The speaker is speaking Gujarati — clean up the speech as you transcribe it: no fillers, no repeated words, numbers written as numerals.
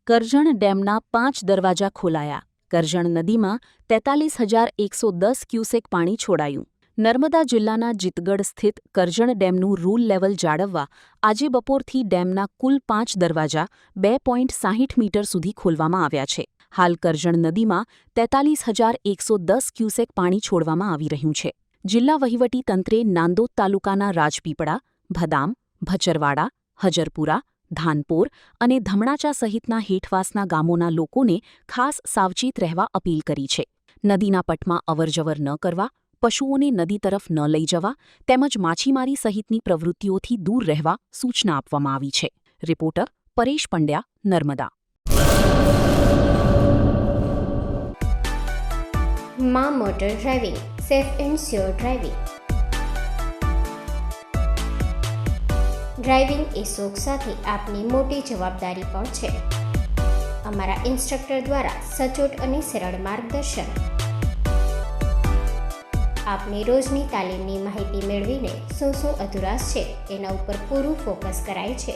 કરજણ ડેમના 5 દરવાજા ખોલાયા. કરજણ નદીમાં 43,110 ક્યુસેક પાણી છોડાયું. નર્મદા જિલ્લાના જીતગઢ સ્થિત કરજણ ડેમનું રૂલ લેવલ જાળવવા આજે બપોરથી ડેમના કુલ 5 દરવાજા 2.60 મીટર સુધી ખોલવામાં આવ્યા છે. હાલ કરજણ નદીમાં 43,110 ક્યુસેક પાણી છોડવામાં આવી રહ્યું છે. જિલ્લા વહીવટીતંત્રે નાંદોદ તાલુકાના રાજપીપળા, ભદામ, ભચરવાડા, હજરપુરા, ધાનપોર અને ધમણાચા સહિતના હેઠવાસના ગામોના લોકોને ખાસ સાવચેત રહેવા અપીલ કરી છે. નદીના પટમાં અવરજવર ન કરવા, પશુઓને નદી તરફ ન લઈ જવા તેમજ માછીમારી સહિતની પ્રવૃત્તિઓથી દૂર રહેવા સૂચના આપવામાં આવી છે. રિપોર્ટર પરેશ પંડ્યા, નર્મદા. માં motor driving, safe and sure driving. Driving એ શોખ સાથે આપની મોટી જવાબદારી પણ છે. અમારા ઇન્સ્ટ્રક્ટર દ્વારા સચોટ અને સરળ માર્ગદર્શન. આપની રોજની તાલીમની માહિતી મેળવીને શું અધુરાશ છે એના ઉપર પૂરું ફોકસ કરાય છે.